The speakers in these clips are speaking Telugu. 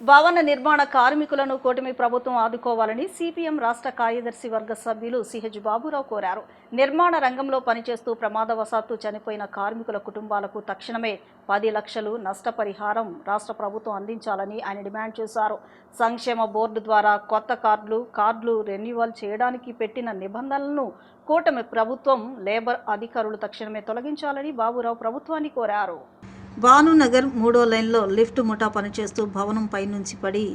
భవన నిర్మాణ కార్మికులను కూటమి ప్రభుత్వం ఆదుకోవాలని సిపిఎం రాష్ట్ర కార్యదర్శి వర్గ సభ్యులు సిహెచ్ బాబురావు కోరారు. నిర్మాణ రంగంలో పనిచేస్తూ ప్రమాదవశాత్తు చనిపోయిన కార్మికుల కుటుంబాలకు తక్షణమే 10 లక్షలు నష్టపరిహారం రాష్ట్ర ప్రభుత్వం అందించాలని ఆయన డిమాండ్ చేశారు. సంక్షేమ బోర్డు ద్వారా కొత్త కార్డులు రెన్యువల్ చేయడానికి పెట్టిన నిబంధనలను కూటమి ప్రభుత్వం లేబర్ అధికారులు తక్షణమే తొలగించాలని బాబురావు ప్రభుత్వాన్ని కోరారు. భానునగర్ 3వ లైన్లో లిఫ్ట్ ముఠా పనిచేస్తూ భవనం పైనుంచి పడి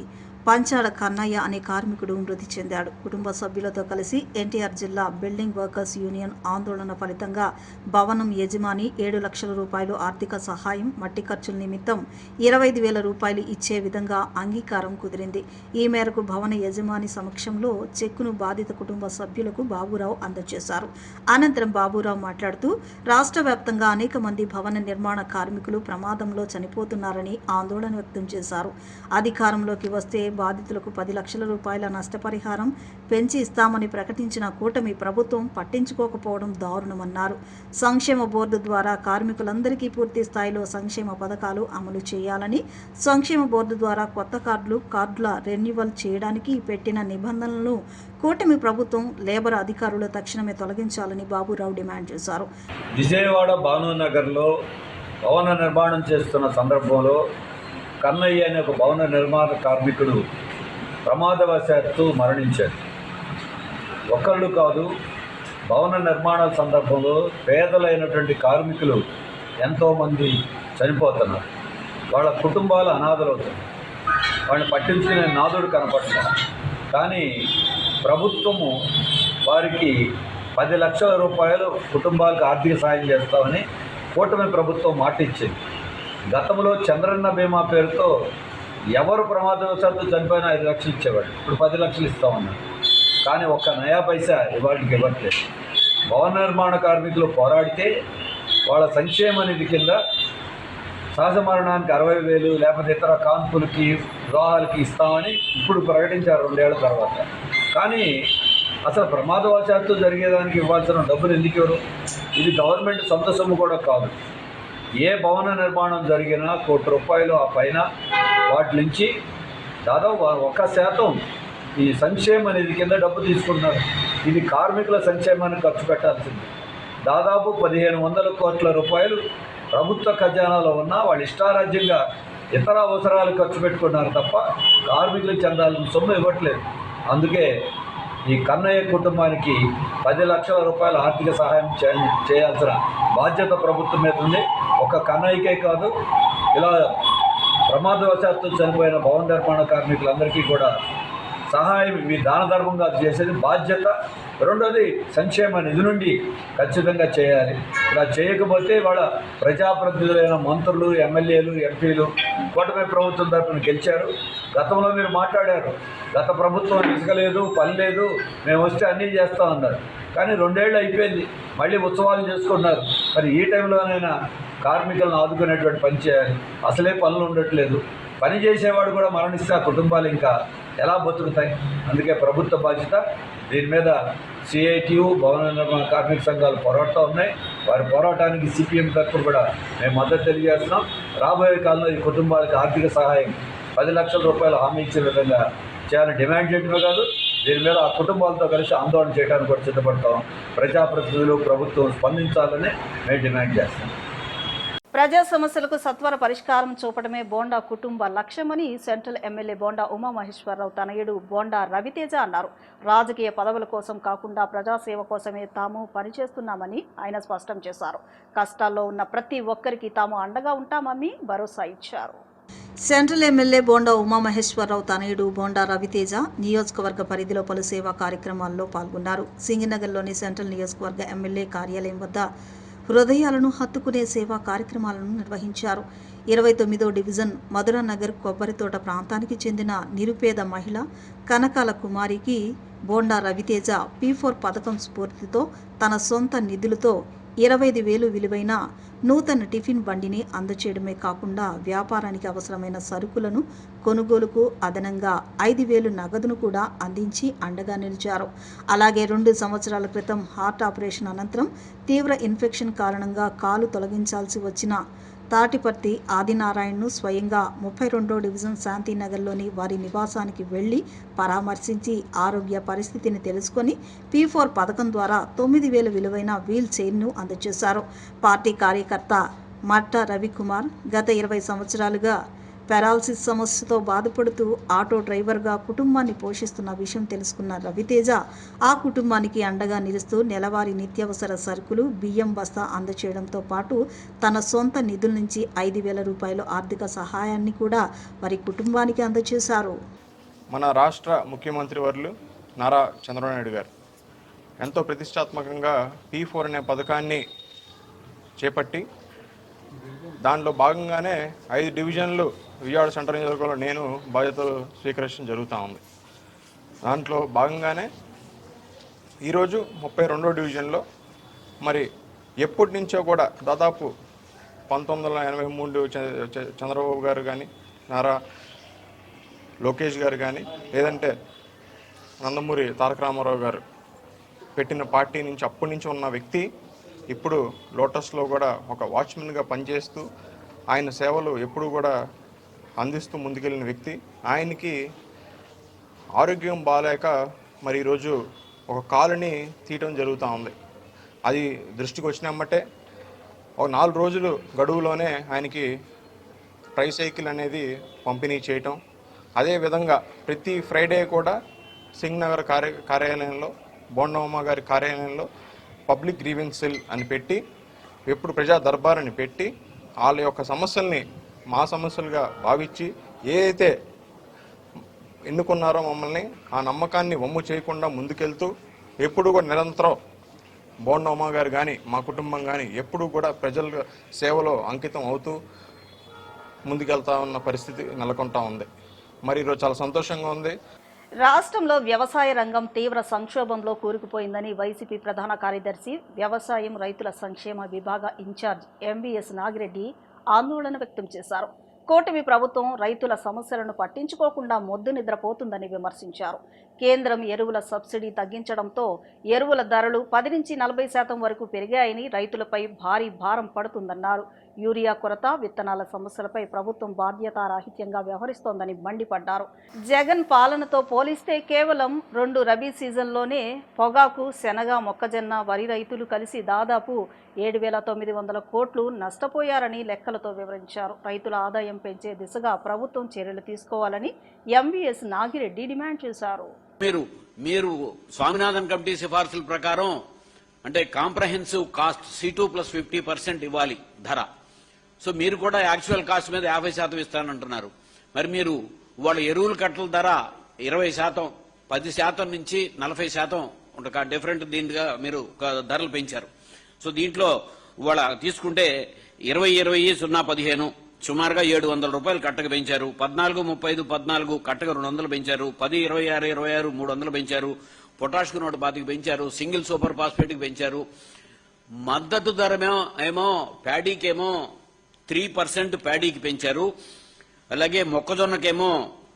పంచాడ కన్నయ్య అనే కార్మికుడు మృతి చెందాడు. కుటుంబ సభ్యులతో కలిసి ఎన్టీఆర్ జిల్లా బిల్డింగ్ వర్కర్స్ యూనియన్ ఆందోళన ఫలితంగా భవనం యజమాని 7 లక్షల రూపాయలు ఆర్థిక సహాయం, మట్టి ఖర్చుల నిమిత్తం 25,000 రూపాయలు ఇచ్చే విధంగా అంగీకారం కుదిరింది. ఈ మేరకు భవన యజమాని సమక్షంలో చెక్కును బాధిత కుటుంబ సభ్యులకు బాబురావు అందజేశారు. అనంతరం బాబురావు మాట్లాడుతూ రాష్ట్ర వ్యాప్తంగా అనేక మంది భవన నిర్మాణ కార్మికులు ప్రమాదంలో చనిపోతున్నారని ఆందోళన వ్యక్తం చేశారు. అధికారంలోకి వస్తే బాధితులకు 10 లక్షల రూపాయల నష్టపరిహారం పెంచి ఇస్తామని ప్రకటించిన కూటమి ప్రభుత్వం పట్టించుకోకపోవడం దారుణమన్నారు. సంక్షేమ బోర్డు ద్వారా కార్మికులందరికీ పూర్తి స్థాయిలో సంక్షేమ పథకాలు అమలు చేయాలని, సంక్షేమ బోర్డు ద్వారా కొత్త కార్డుల రెన్యువల్ చేయడానికి పెట్టిన నిబంధనలను కూటమి ప్రభుత్వం లేబర్ అధికారులు తక్షణమే తొలగించాలని బాబురావు డిమాండ్ చేశారు. విజయవాడ భానునగర్లో భవన నిర్మాణం చేస్తున్న సందర్భంలో కన్నయ్య అనే ఒక భవన నిర్మాణ కార్మికుడు ప్రమాదవశాత్తు మరణించారు. ఒకళ్ళు కాదు, భవన నిర్మాణాల సందర్భంలో పేదలైనటువంటి కార్మికులు ఎంతోమంది చనిపోతున్నారు. వాళ్ళ కుటుంబాలు అనాథలవుతున్నాయి. వాళ్ళని పట్టించుకునే నాదుడు కనపడుతున్నారు. కానీ ప్రభుత్వము వారికి 10 లక్షల రూపాయలు కుటుంబాలకు ఆర్థిక సాయం చేస్తామని కూటమి ప్రభుత్వం మాట ఇచ్చింది. గతంలో చంద్రన్న బీమా పేరుతో ఎవరు ప్రమాదవశాత్తు చనిపోయినా 5 లక్షలు ఇచ్చేవాడు. ఇప్పుడు 10 లక్షలు ఇస్తామన్నారు. కానీ ఒక్క నయా పైసా ఇవాటికి ఇవ్వట్లేదు. భవన నిర్మాణ కార్మికులు పోరాడితే వాళ్ళ సంక్షేమ నిధి కింద సహజ మరణానికి 60,000 లేకపోతే ఇతర కాన్పులకి వివాహాలకి ఇస్తామని ఇప్పుడు ప్రకటించారు 2 ఏళ్ల తర్వాత. కానీ అసలు ప్రమాదవశాత్తు జరిగేదానికి ఇవ్వాల్సిన డబ్బులు ఎందుకు ఇవ్వరు? ఇది గవర్నమెంట్ సొంత సొమ్ము కూడా కాదు. ఏ భవన నిర్మాణం జరిగినా ₹1,00,00,000 ఆ పైన వాటి నుంచి దాదాపు 1% ఈ సంక్షేమ నిధి కింద డబ్బు తీసుకుంటున్నారు. ఇది కార్మికుల సంక్షేమానికి ఖర్చు పెట్టాల్సింది. దాదాపు 1,500 కోట్ల రూపాయలు ప్రభుత్వ ఖజానాలో ఉన్నా వాళ్ళు ఇష్టారాజ్యంగా ఇతర అవసరాలు ఖర్చు పెట్టుకున్నారు తప్ప కార్మికులకు చెందాల్సిన సొమ్ము ఇవ్వట్లేదు. అందుకే ఈ కన్నయ్య కుటుంబానికి 10 లక్షల రూపాయల ఆర్థిక సహాయం చేయాల్సిన బాధ్యత ప్రభుత్వం మీద ఉంది. ఒక కన్నయ్యకే కాదు, ఇలా ప్రమాదవశాత్తు చనిపోయిన భవన నిర్మాణ కార్మికులందరికీ కూడా సహాయం ఈ దాన ధర్మంగా చేసేది బాధ్యత. రెండోది సంక్షేమ నిధి నుండి ఖచ్చితంగా చేయాలి. ఇలా చేయకపోతే వాళ్ళ ప్రజాప్రతినిధులైన మంత్రులు, ఎమ్మెల్యేలు, ఎంపీలు కూటమి ప్రభుత్వం తరఫున గెలిచారు. గతంలో మీరు మాట్లాడారు, గత ప్రభుత్వం ఇసుక లేదు, పని లేదు, మేము వస్తే అన్నీ చేస్తామన్నారు. కానీ 2 ఏళ్ళు అయిపోయింది, మళ్ళీ ఉత్సవాలు చేసుకున్నారు. మరి ఈ టైంలోనైనా కార్మికులను ఆదుకునేటువంటి పని చేయాలి. అసలే పనులు ఉండట్లేదు. పని చేసేవాడు కూడా మరణిస్తే ఆ కుటుంబాలు ఇంకా ఎలా బతుకుతాయి? అందుకే ప్రభుత్వ బాధ్యత. దీని మీద సిఐటియు, భవన నిర్మాణ కార్మిక సంఘాలు పోరాడుతూ ఉన్నాయి. వారి పోరాటానికి సిపిఎం తరఫున కూడా మేము మద్దతు తెలియజేస్తున్నాం. రాబోయే కాలంలో ఈ కుటుంబాలకు ఆర్థిక సహాయం 10 లక్షల రూపాయలు హామీ ఇచ్చే విధంగా చేయాలని డిమాండ్ చేయడమే కాదు, దీని మీద ఆ కుటుంబాలతో కలిసి ఆందోళన చేయడానికి కూడా సిద్ధపడతాం. ప్రజాప్రతినిధులు, ప్రభుత్వం స్పందించాలని మేము డిమాండ్ చేస్తాం. ప్రజా సమస్యలకు సత్వర పరిష్కారం చూపడమే బోండా కుటుంబ లక్ష్యమని సెంట్రల్ ఎమ్మెల్యే బోండా ఉమామహేశ్వరరావు తనయుడు బోండా రవితేజ అన్నారు. రాజకీయ పదవుల కోసం కాకుండా ప్రజాసేవ కోసమే తాము పనిచేస్తున్నామని ఆయన స్పష్టం చేశారు. కష్టాల్లో ఉన్న ప్రతి ఒక్కరికి తాము అండగా ఉంటామని భరోసా ఇచ్చారు. సెంట్రల్ ఎమ్మెల్యే బోండా ఉమామహేశ్వరరావు తనయుడు బోండా రవితేజ నియోజకవర్గ పరిధిలో పలు సేవా కార్యక్రమాల్లో పాల్గొన్నారు. సింగనగర్లోని సెంట్రల్ నియోజకవర్గ ఎమ్మెల్యే కార్యాలయం వద్ద హృదయాలను హత్తుకునే సేవా కార్యక్రమాలను నిర్వహించారు. 29వ డివిజన్ మధురానగర్ కొబ్బరితోట ప్రాంతానికి చెందిన నిరుపేద మహిళ కనకాల కుమారికి బోండా రవితేజ P4 పథకం స్ఫూర్తితో తన సొంత నిధులతో 25,000 విలువైన నూతన టిఫిన్ బండిని అందచేయడమే కాకుండా వ్యాపారానికి అవసరమైన సరుకులను కొనుగోలుకు అదనంగా 5,000 నగదును కూడా అందించి అండగా నిలిచారు. అలాగే 2 సంవత్సరాల క్రితం హార్ట్ ఆపరేషన్ అనంతరం తీవ్ర ఇన్ఫెక్షన్ కారణంగా కాలు తొలగించాల్సి వచ్చిన తాటిపర్తి ఆదినారాయణను స్వయంగా 32వ డివిజన్ శాంతినగర్లోని వారి నివాసానికి వెళ్లి పరామర్శించి ఆరోగ్య పరిస్థితిని తెలుసుకొని P4 పథకం ద్వారా 9,000 విలువైన వీల్ చైర్ను అందజేశారు. పార్టీ కార్యకర్త మట్ట రవికుమార్ గత 20 సంవత్సరాలుగా పెరాలసిస్ సమస్యతో బాధపడుతూ ఆటో డ్రైవర్గా కుటుంబాన్ని పోషిస్తున్న విషయం తెలుసుకున్న రవితేజ ఆ కుటుంబానికి అండగా నిలుస్తూ నెలవారీ నిత్యావసర సరుకులు, బియ్యం బస్తా అందజేయడంతో పాటు తన సొంత నిధుల నుంచి 5,000 రూపాయల ఆర్థిక సహాయాన్ని కూడా వారి కుటుంబానికి అందజేశారు. మన రాష్ట్ర ముఖ్యమంత్రి వర్యులు నారా చంద్రబాబు నాయుడు గారు ఎంతో ప్రతిష్టాత్మకంగా P4 అనే పథకాన్ని చేపట్టి దానిలో భాగంగానే 5 డివిజన్లు విజయవాడ సెంట్రల్ నియోజకవర్గంలో నేను బాధ్యతలు స్వీకరించడం జరుగుతూ ఉంది. దాంట్లో భాగంగానే ఈరోజు 32వ డివిజన్లో మరి ఎప్పటి నుంచో కూడా దాదాపు 1983 చంద్రబాబు గారు కానీ, నారా లోకేష్ గారు కానీ, లేదంటే నందమూరి తారక రామారావు గారు పెట్టిన పార్టీ నుంచి అప్పటి నుంచి ఉన్న వ్యక్తి ఇప్పుడు లోటస్లో కూడా ఒక వాచ్మెన్గా పనిచేస్తూ ఆయన సేవలు ఎప్పుడు కూడా అందిస్తూ ముందుకెళ్ళిన వ్యక్తి. ఆయనకి ఆరోగ్యం బాగాలేక మరి ఈరోజు ఒక కాలుని తీయటం జరుగుతూ ఉంది. అది దృష్టికి వచ్చినమ్మటే ఒక 4 రోజులు గడువులోనే ఆయనకి ట్రైసైకిల్ అనేది పంపిణీ చేయటం. అదేవిధంగా ప్రతి ఫ్రైడే కూడా సింగ్ నగర్ కార్యాలయంలో, బోండమ్మ గారి కార్యాలయంలో పబ్లిక్ గ్రీవెన్స్ సెల్ అని పెట్టి, ఎప్పుడు ప్రజా దర్బార్ అని పెట్టి వాళ్ళ యొక్క సమస్యల్ని మా సమస్యలుగా భావించి ఏదైతే ఎన్నుకున్నారో మమ్మల్ని ఆ నమ్మకాన్ని వమ్ము చేయకుండా ముందుకెళ్తూ ఎప్పుడు కూడా నిరంతరం బోండమ్మ గారు కానీ మా కుటుంబం కానీ ఎప్పుడు కూడా ప్రజల సేవలో అంకితం అవుతూ ముందుకెళ్తా ఉన్న పరిస్థితి నెలకొంటా ఉంది. మరి ఈరోజు చాలా సంతోషంగా ఉంది. రాష్ట్రంలో వ్యవసాయ రంగం తీవ్ర సంక్షోభంలో కూరుకుపోయిందని వైసీపీ ప్రధాన కార్యదర్శి, వ్యవసాయం రైతుల సంక్షేమ విభాగ ఇన్ఛార్జ్ MVS నాగిరెడ్డి ఆందోళన వ్యక్తం చేశారు. కూటమి ప్రభుత్వం రైతుల సమస్యలను పట్టించుకోకుండా మొద్దు నిద్రపోతుందని విమర్శించారు. కేంద్రం ఎరువుల సబ్సిడీ తగ్గించడంతో ఎరువుల ధరలు 10 నుంచి 40% వరకు పెరిగాయని, రైతులపై భారీ భారం పడుతుందన్నారు. యూరియా కొరత, విత్తనాల సమస్యలపై ప్రభుత్వం బాధ్యతారాహిత్యంగా వ్యవహరిస్తోందని మండిపడ్డారు. జగన్ పాలనతో పోలిస్తే కేవలం 2 రబీ సీజన్లోనే పొగాకు, శనగ, మొక్కజొన్న, వరి రైతులు కలిసి దాదాపు 7,900 కోట్లు నష్టపోయారని లెక్కలతో వివరించారు. రైతుల ఆదాయం పెంచే దిశగా ప్రభుత్వం చర్యలు తీసుకోవాలని MVS నాగిరెడ్డి డిమాండ్ చేశారు. మీరు స్వామినాథన్ కమిటీ సిఫార్సుల ప్రకారం అంటే కాంప్రహెన్సివ్ కాస్ట్ C2+50% ఇవ్వాలి ధర. సో మీరు కూడా యాక్చువల్ కాస్ట్ మీద 50% ఇస్తానంటున్నారు. మరి మీరు వాళ్ళ ఎరువుల కట్టల ధర 20%, 10% నుంచి 40% ఒక డిఫరెంట్ దీనిగా మీరు ధరలు పెంచారు. సో దీంట్లో వాళ్ళ తీసుకుంటే 20-20-0-15 సుమారుగా 700 రూపాయలు కట్టకు పెంచారు. 14-35-14 కట్టకు 200 పెంచారు. 10-26-26 300 పెంచారు. పొటాష్కు 125 పెంచారు. సింగిల్ సూపర్ ఫాస్ఫేట్కి పెంచారు. మద్దతు ధర ఏమో ప్యాడీకేమో 3% ప్యాడీకి పెంచారు. అలాగే మొక్కజొన్నకేమో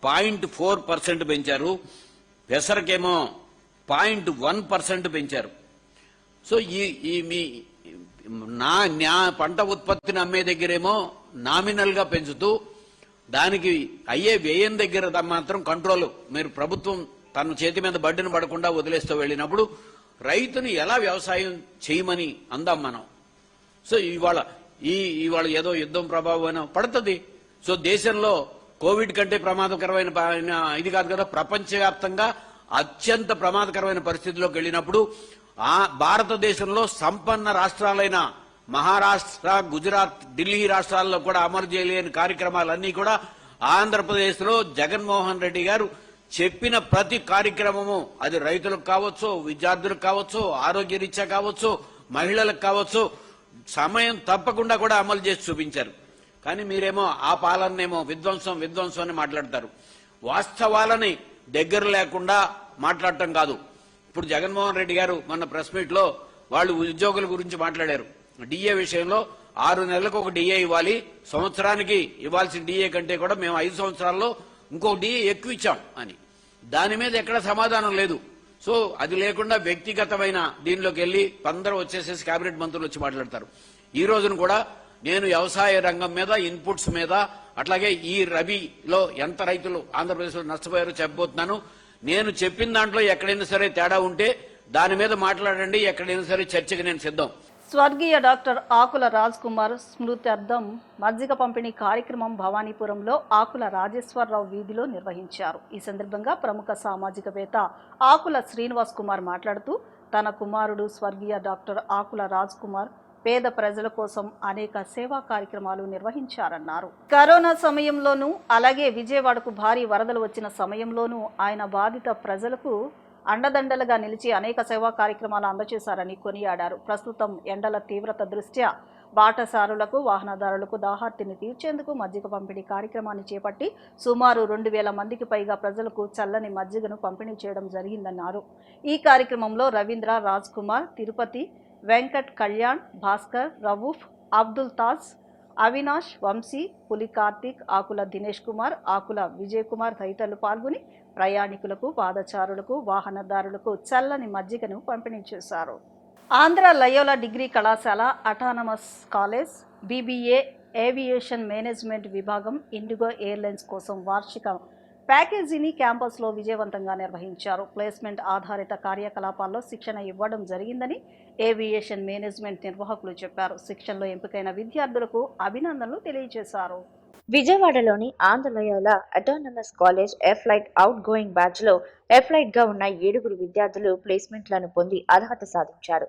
0.4% పెంచారు. పెసరకేమో 0.1% పెంచారు. సో ఈ మీ నా పంట ఉత్పత్తిని అమ్మే దగ్గరేమో నామినల్ గా పెంచుతూ దానికి అయ్యే వ్యయం దగ్గర మాత్రం కంట్రోల్ మీరు ప్రభుత్వం తన చేతి మీద బడ్డీని పడకుండా వదిలేస్తూ వెళ్ళినప్పుడు రైతుని ఎలా వ్యవసాయం చేయమని అందాం మనం. సో ఇవాళ ఏదో యుద్ధం ప్రభావం పడుతుంది. సో దేశంలో కోవిడ్ కంటే ప్రమాదకరమైన ఇది కాదు కదా, ప్రపంచవ్యాప్తంగా అత్యంత ప్రమాదకరమైన పరిస్థితిలోకి వెళ్ళినప్పుడు ఆ భారతదేశంలో సంపన్న రాష్ట్రాలైన మహారాష్ట్ర, గుజరాత్, ఢిల్లీ రాష్ట్రాల్లో కూడా అమలు చేయలేని కార్యక్రమాలన్నీ కూడా ఆంధ్రప్రదేశ్లో జగన్మోహన్ రెడ్డి గారు చెప్పిన ప్రతి కార్యక్రమము అది రైతులకు కావచ్చు, విద్యార్థులకు కావచ్చు, ఆరోగ్య రీత్యా కావచ్చు, మహిళలకు కావచ్చు, సమయం తప్పకుండా కూడా అమలు చేసి చూపించారు. కానీ మీరేమో ఆ పాలనేమో విధ్వంసం అని మాట్లాడతారు. వాస్తవాలని దగ్గర లేకుండా మాట్లాడటం కాదు. ఇప్పుడు జగన్మోహన్ రెడ్డి గారు మొన్న ప్రెస్ మీట్ లో వాళ్ళు ఉద్యోగుల గురించి మాట్లాడారు. డిఏ విషయంలో 6 నెలలకు ఒక డిఏ ఇవ్వాలి, సంవత్సరానికి ఇవ్వాల్సిన డిఏ కంటే కూడా మేము 5 సంవత్సరాల్లో ఇంకో డిఏ ఎక్కువ ఇచ్చాం అని. దాని మీద ఎక్కడ సమాధానం లేదు. సో అది లేకుండా వ్యక్తిగతమైన దీనిలోకి వెళ్లి అందరూ వచ్చేసేసి కేబినెట్ మంత్రులు వచ్చి మాట్లాడతారు. ఈ రోజున కూడా నేను వ్యవసాయ రంగం మీద, ఇన్పుట్స్ మీద, అట్లాగే ఈ రబీలో ఎంత రైతులు ఆంధ్రప్రదేశ్లో నష్టపోయారో చెప్పబోతున్నాను. నేను చెప్పిన దాంట్లో ఎక్కడైనా సరే తేడా ఉంటే దాని మీద మాట్లాడండి. ఎక్కడైనా సరే చర్చకి నేను సిద్ధం. స్వర్గీయ డాక్టర్ ఆకుల రాజ్ కుమార్ స్మృత్యర్థం మజ్జిగ పంపిణీ కార్యక్రమం భవానీపురంలో ఆకుల రాజేశ్వరరావు వీధిలో నిర్వహించారు. ఈ సందర్భంగా ప్రముఖ సామాజికవేత్త ఆకుల శ్రీనివాస్ కుమార్ మాట్లాడుతూ తన కుమారుడు స్వర్గీయ డాక్టర్ ఆకుల రాజ్ కుమార్ పేద ప్రజల కోసం అనేక సేవా కార్యక్రమాలు నిర్వహించారన్నారు. కరోనా సమయంలోనూ అలాగే విజయవాడకు భారీ వరదలు వచ్చిన సమయంలోనూ ఆయన బాధిత ప్రజలకు అండదండలుగా నిలిచి అనేక సేవా కార్యక్రమాలు అందజేశారని కొనియాడారు. ప్రస్తుతం ఎండల తీవ్రత దృష్ట్యా బాటసారులకు, వాహనదారులకు దాహార్తిని తీర్చేందుకు మజ్జిగ పంపిణీ కార్యక్రమాన్ని చేపట్టి సుమారు 2000 మందికి పైగా ప్రజలకు చల్లని మజ్జిగను పంపిణీ చేయడం జరిగిందన్నారు. ఈ కార్యక్రమంలో రవీంద్ర, రాజ్ కుమార్, తిరుపతి, వెంకట్, కళ్యాణ్, భాస్కర్, రవూఫ్, అబ్దుల్ తాజ్, అవినాష్, వంశీ, పులి కార్తీక్, ఆకుల దినేష్ కుమార్, ఆకుల విజయ్ కుమార్ తదితరులు పాల్గొని ప్రయాణికులకు, పాదచారులకు, వాహనదారులకు చల్లని మజ్జిగను పంపిణీ చేశారు. ఆంధ్ర లయోలా డిగ్రీ కళాశాల, autonomous college, BBA aviation management విభాగం ఇండిగో ఎయిర్లైన్స్ కోసం వార్షిక ప్యాకేజీని క్యాంపస్లో విజయవంతంగా నిర్వహించారు. ప్లేస్మెంట్ ఆధారిత కార్యకలాపాల్లో శిక్షణ ఇవ్వడం జరిగిందని ఏవియేషన్ మేనేజ్మెంట్ నిర్వాహకులు చెప్పారు. శిక్షణలో ఎంపికైన విద్యార్థులకు అభినందనలు తెలియజేశారు. విజయవాడలోని ఆంధ్ర లయోలా అటానమస్ కాలేజ్ ఎఫ్లైట్ అవుట్ గోయింగ్ బ్యాచ్ లో ఎఫ్లైట్ గా ఉన్న 7 విద్యార్థులు ప్లేస్మెంట్లను పొంది అర్హత సాధించారు.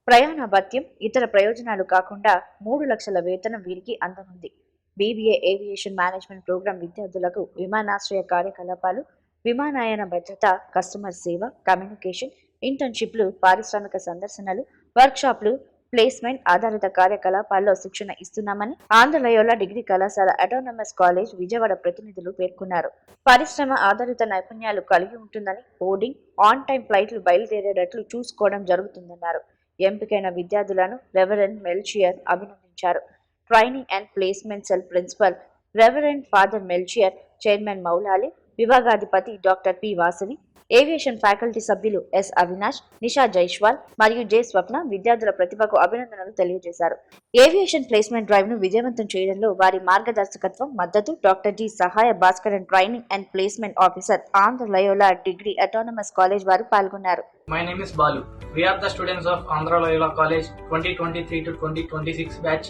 ప్రయాణ భత్యం, ఇతర ప్రయోజనాలు కాకుండా 3 లక్షల వేతనం వీరికి అందనుంది. బీబీఏ ఏవియేషన్ మేనేజ్మెంట్ ప్రోగ్రాం విద్యార్థులకు విమానాశ్రయ కార్యకలాపాలు, విమానయాన భద్రత, కస్టమర్ సేవ, కమ్యూనికేషన్, ఇంటర్న్షిప్లు, పారిశ్రామిక సందర్శనలు, వర్క్షాప్లు, ప్లేస్మెంట్ ఆధారిత కార్యకలాపాల్లో శిక్షణ ఇస్తున్నామని ఆంధ్ర లయోలా డిగ్రీ కళాశాల అటానమస్ కాలేజ్ విజయవాడ ప్రతినిధులు పేర్కొన్నారు. పరిశ్రమ ఆధారిత నైపుణ్యాలు కలిగి ఉంటుందని, బోర్డింగ్, ఆన్ టైం ఫ్లైట్లు బయలుదేరేటట్లు చూసుకోవడం జరుగుతుందన్నారు. ఎంపికైన విద్యార్థులను రెవరెండ్ మెల్చియర్ అభినందించారు. Training and placement cell principal reverend father Melchior, chairman Moulali, విభాగాధిపతి doctor P Vasavi, aviation faculty సభ్యులు ఎస్ అవినాష్, నిషా జైష్వాల్ మరియు జె స్వప్న విద్యార్థుల ప్రతిభకు అభినందనలు తెలియజేశారు. ఏవియేషన్ ప్లేస్మెంట్ డ్రైవ్ ను విజయవంతం చేయడంలో వారి మార్గదర్శకత్వం, మద్దతు డాక్టర్ డి సహాయ Bhaskaran, training and placement officer, Andhra Loyola degree autonomous college వారు పాల్గొన్నారు. My name is Balu. We are the students of Andhra Loyola College 2023 to 2026 batch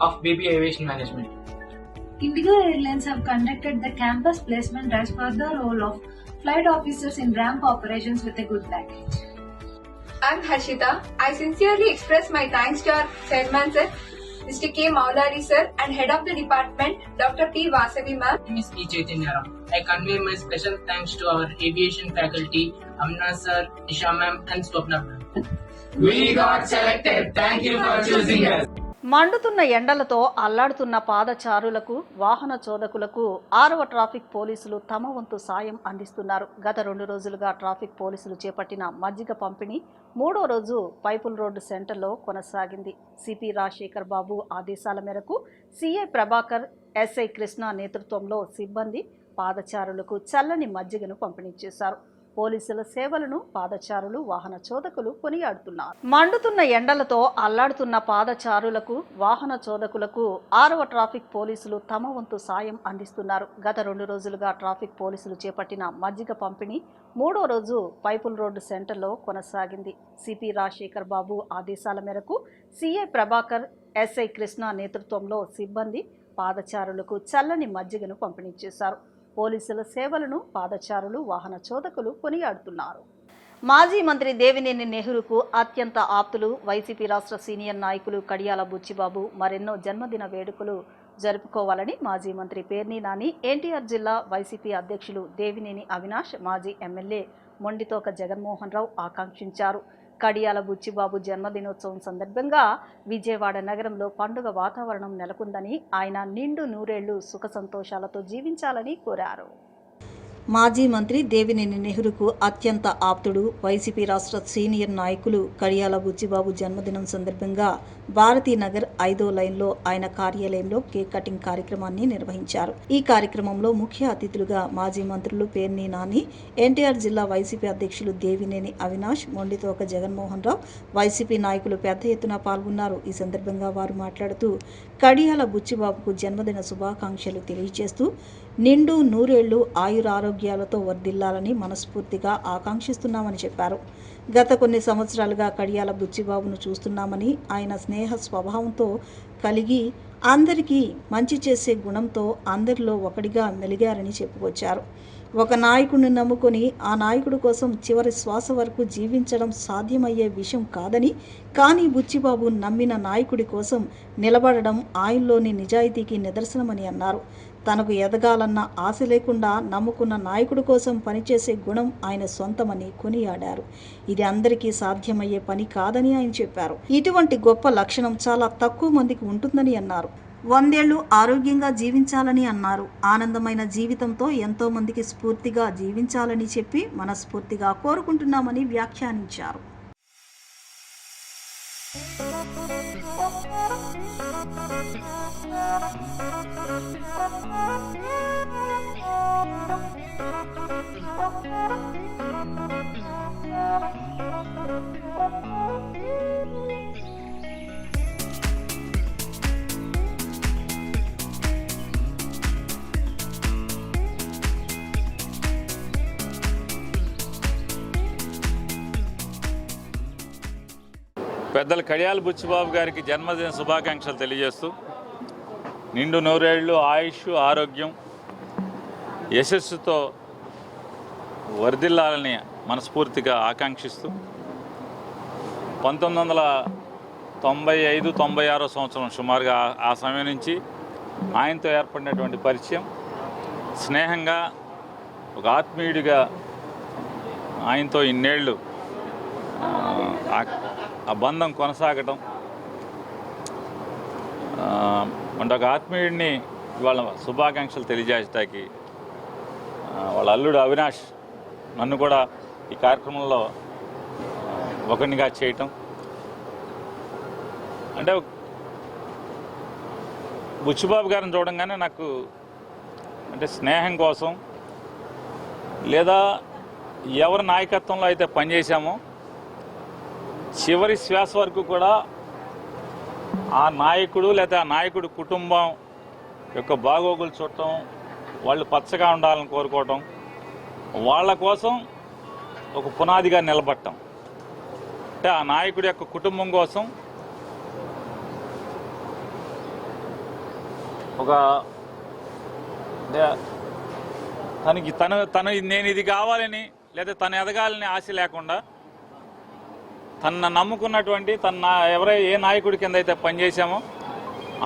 of BBA Aviation Management. Indigo Airlines have conducted the campus placement drives for the role of flight officers in ramp operations with a good package. I'm Harshita. I sincerely express my thanks to our chairman sir, Mr. K. Maulari sir, and head of the department, Dr. P. Vasavi ma'am. My name is E. Chaitanya. I convey my special thanks to our aviation faculty, Amna sir, Isha ma'am, and Swapna ma'am. We got selected. Thank you for choosing us. మండుతున్న ఎండలతో అల్లాడుతున్న పాదచారులకు, వాహన చోదకులకు 6వ ట్రాఫిక్ పోలీసులు తమ వంతు సాయం అందిస్తున్నారు. గత 2 రోజులుగా ట్రాఫిక్ పోలీసులు చేపట్టిన మజ్జిగ పంపిణీ 3వ రోజు పైపుల్ రోడ్డు సెంటర్లో కొనసాగింది. సిపి రాజశేఖర్ బాబు ఆదేశాల మేరకు సిఐ ప్రభాకర్, ఎస్ఐ కృష్ణ నేతృత్వంలో సిబ్బంది పాదచారులకు చల్లని మజ్జిగను పంపిణీ చేశారు. పోలీసుల సేవలను పాదచారులు, వాహన చోదకులు కొనియాడుతున్నారు. మండుతున్న ఎండలతో అల్లాడుతున్న పాదచారులకు, వాహన చోదకులకు 6వ ట్రాఫిక్ పోలీసులు తమ వంతు సాయం అందిస్తున్నారు. గత 2 రోజులుగా ట్రాఫిక్ పోలీసులు చేపట్టిన మజ్జిగ పంపిణీ 3వ రోజు పైపుల్ రోడ్డు సెంటర్లో కొనసాగింది. సిపి రాజశేఖర్ బాబు ఆదేశాల మేరకు సిఐ ప్రభాకర్, ఎస్ఐ కృష్ణ నేతృత్వంలో సిబ్బంది పాదచారులకు చల్లని మజ్జిగను పంపిణీ చేశారు. పోలీసుల సేవలను పాదచారులు, వాహన చోదకులు కొనియాడుతున్నారు. మాజీ మంత్రి దేవినేని నెహ్రూకు అత్యంత ఆప్తులు, వైసీపీ రాష్ట్ర సీనియర్ నాయకులు కడియాల బుచ్చిబాబు మరెన్నో జన్మదిన వేడుకలు జరుపుకోవాలని మాజీ మంత్రి పేర్ని నాని, ఎన్టీఆర్ జిల్లా వైసీపీ అధ్యక్షులు దేవినేని అవినాష్, మాజీ ఎమ్మెల్యే మొండితోక జగన్మోహన్ రావు ఆకాంక్షించారు. కడియాల బుచ్చిబాబు జన్మదినోత్సవం సందర్భంగా విజయవాడ నగరంలో పండుగ వాతావరణం నెలకొందని, ఆయన నిండు నూరేళ్లు సుఖ సంతోషాలతో జీవించాలని కోరారు. మాజీ మంత్రి దేవినేని నెహ్రూకు అత్యంత ఆప్తుడు, వైసీపీ రాష్ట్ర సీనియర్ నాయకులు కడియాల బుచ్చిబాబు జన్మదినం సందర్భంగా భారతీనగర్ 5వ లైన్లో ఆయన కార్యాలయంలో కేక్ కటింగ్ కార్యక్రమాన్ని నిర్వహించారు. ఈ కార్యక్రమంలో ముఖ్య అతిథులుగా మాజీ మంత్రులు పేర్ని నాని, ఎన్టీఆర్ జిల్లా వైసీపీ అధ్యక్షులు దేవినేని అవినాష్, మొండితోక జగన్మోహన్ రావు, వైసీపీ నాయకులు పెద్ద ఎత్తున పాల్గొన్నారు. ఈ సందర్భంగా వారు మాట్లాడుతూ కడియాల బుచ్చిబాబుకు జన్మదిన శుభాకాంక్షలు తెలియజేస్తూ నిండు నూరేళ్లు ఆయురారోగ్యాలతో వర్ధిల్లాలని మనస్ఫూర్తిగా ఆకాంక్షిస్తున్నామని చెప్పారు. గత కొన్ని సంవత్సరాలుగా కడియాల బుచ్చిబాబును చూస్తున్నామని, ఆయన స్నేహ స్వభావంతో కలిగి అందరికీ మంచి చేసే గుణంతో అందరిలో ఒకడిగా మెలిగారని చెప్పుకొచ్చారు. ఒక నాయకుడిని నమ్ముకొని ఆ నాయకుడి కోసం చివరి శ్వాస వరకు జీవించడం సాధ్యమయ్యే విషయం కాదని, కానీ బుచ్చిబాబు నమ్మిన నాయకుడి కోసం నిలబడడం ఆయనలోని నిజాయితీకి నిదర్శనమని అన్నారు. తనకు ఎదగాలన్న ఆశ లేకుండా నమ్ముకున్న నాయకుడి కోసం పనిచేసే గుణం ఆయన సొంతమని కొనియాడారు. ఇది అందరికీ సాధ్యమయ్యే పని కాదని ఆయన చెప్పారు. ఇటువంటి గొప్ప లక్షణం చాలా తక్కువ మందికి ఉంటుందని అన్నారు. 100 ఏళ్లు ఆరోగ్యంగా జీవించాలని అన్నారు. ఆనందమైన జీవితంతో ఎంతో మందికి స్ఫూర్తిగా జీవించాలని చెప్పి మనస్ఫూర్తిగా కోరుకుంటున్నామని వ్యాఖ్యానించారు. పెద్దలు కడియాల బుచ్చిబాబు గారికి జన్మదిన శుభాకాంక్షలు తెలియజేస్తూ నిండు నూరేళ్లు ఆయుష్, ఆరోగ్యం, యశస్సుతో వర్ధిల్లాలని మనస్ఫూర్తిగా ఆకాంక్షిస్తూ 1995-96 సంవత్సరం సుమారుగా ఆ సమయం నుంచి ఆయనతో ఏర్పడినటువంటి పరిచయం, స్నేహంగా ఒక ఆత్మీయుడిగా ఆయనతో ఇన్నేళ్ళు ఆ బంధం కొనసాగటం, అంటే ఒక ఆత్మీయుడిని ఇవాళ శుభాకాంక్షలు తెలియజేయటానికి వాళ్ళ అల్లుడు అవినాష్ నన్ను కూడా ఈ కార్యక్రమంలో ఒకరినిగా చేయటం, అంటే బుచ్చిబాబు గారిని చూడంగానే నాకు అంటే స్నేహం కోసం లేదా ఎవరి నాయకత్వంలో అయితే పనిచేశామో చివరి శ్వాస వరకు కూడా ఆ నాయకుడు లేదా ఆ నాయకుడి కుటుంబం యొక్క బాగోగులు చూడటం, వాళ్ళు పచ్చగా ఉండాలని కోరుకోవటం, వాళ్ళ కోసం ఒక పునాదిగా నిలబడటం, అంటే ఆ నాయకుడి యొక్క కుటుంబం కోసం ఒక తనకి తను నేను ఇది కావాలని లేదా తను ఎదగాలని ఆశ లేకుండా తన నమ్ముకున్నటువంటి ఏ నాయకుడి కింద అయితే పనిచేశామో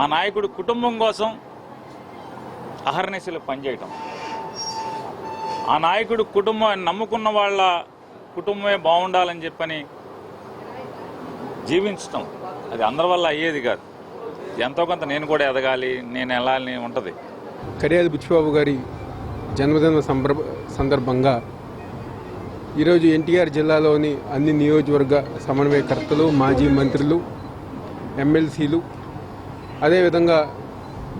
ఆ నాయకుడి కుటుంబం కోసం అహర్నిశలు పనిచేయటం, ఆ నాయకుడు కుటుంబం నమ్ముకున్న వాళ్ళ కుటుంబమే బాగుండాలని చెప్పని జీవించటం, అది అందరి వల్ల అయ్యేది కాదు. ఎంతో కొంత నేను కూడా ఎదగాలి, నేను వెళ్ళాలని ఉంటుంది. కడియాల బుచ్చిబాబు గారి జన్మదిన సందర్భంగా ఈరోజు ఎన్టీఆర్ జిల్లాలోని అన్ని నియోజకవర్గ సమన్వయకర్తలు, మాజీ మంత్రులు, ఎమ్మెల్సీలు, అదేవిధంగా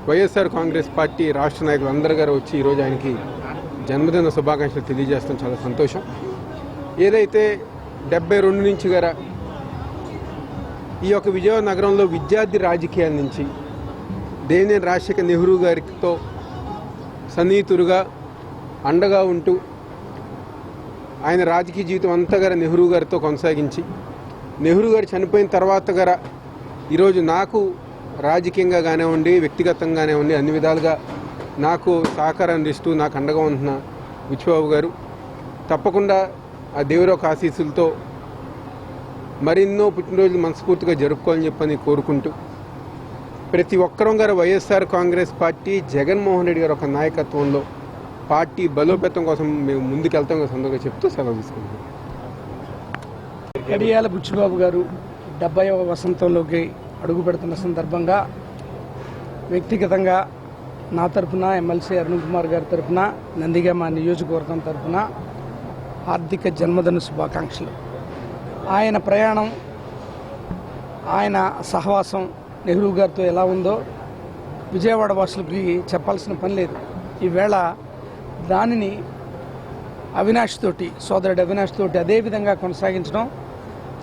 వైఎస్ఆర్ కాంగ్రెస్ పార్టీ రాష్ట్ర నాయకులు అందరూ గారు వచ్చి ఈరోజు ఆయనకి జన్మదిన శుభాకాంక్షలు తెలియజేస్తాం. చాలా సంతోషం. ఏదైతే 72 నుంచి గారా ఈ యొక్క విజయవాడ నగరంలో విద్యార్థి రాజకీయాల నుంచి దేవినేని రాజశేఖర్ నెహ్రూ గారితో సన్నిహితులుగా అండగా ఉంటూ ఆయన రాజకీయ జీవితం అంతా గారు నెహ్రూ గారితో కొనసాగించి నెహ్రూ గారు చనిపోయిన తర్వాత గారా ఈరోజు నాకు రాజకీయంగా కానివ్వండి, వ్యక్తిగతంగానే ఉండి అన్ని విధాలుగా నాకు సహకారాన్ని ఇస్తూ నాకు అండగా ఉంటున్న బుచ్చిబాబు గారు తప్పకుండా ఆ దేవురొక ఆశీస్సులతో మరెన్నో పుట్టినరోజులు మనస్ఫూర్తిగా జరుపుకోవాలని చెప్పని కోరుకుంటూ ప్రతి ఒక్కరం గారు వైఎస్ఆర్ కాంగ్రెస్ పార్టీ జగన్మోహన్ రెడ్డి గారు ఒక నాయకత్వంలో పార్టీ బలోపేతం కోసం మేము ముందుకెళ్తాం సందర్భంగా చెప్తూ సెలవు తీసుకుంటాం. కడియాల బుచ్చిబాబు గారు 70వ వసంతంలోకి అడుగు పెడుతున్న సందర్భంగా వ్యక్తిగతంగా నా తరఫున ఎమ్మెల్సీ అరుణ్ కుమార్ గారి తరఫున నందిగామ నియోజకవర్గం తరఫున హార్దిక జన్మదిన శుభాకాంక్షలు. ఆయన ప్రయాణం, ఆయన సహవాసం నెహ్రూ గారితో ఎలా ఉందో విజయవాడ వాసులకి చెప్పాల్సిన పని లేదు. ఈవేళ దానిని అవినాష్ తోటి, సోదరుడు అవినాష్ తోటి అదే విధంగా కొనసాగించడం,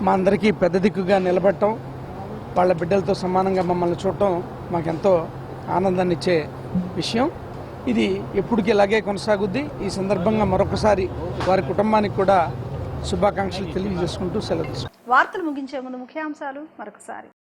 మా అందరికీ పెద్ద దిక్కుగా నిలబడటం, వాళ్ళ బిడ్డలతో సమానంగా మమ్మల్ని చూడటం మాకెంతో ఆనందాన్ని ఇచ్చే విషయం. ఇది ఎప్పటికీ ఇలాగే కొనసాగుద్ది. ఈ సందర్భంగా మరొకసారి వారి కుటుంబానికి కూడా శుభాకాంక్షలు తెలియజేసుకుంటూ సెలవు తీసుకుంటాం. వార్తలు ముగించే ముందు ముఖ్యాంశాలు మరొకసారి.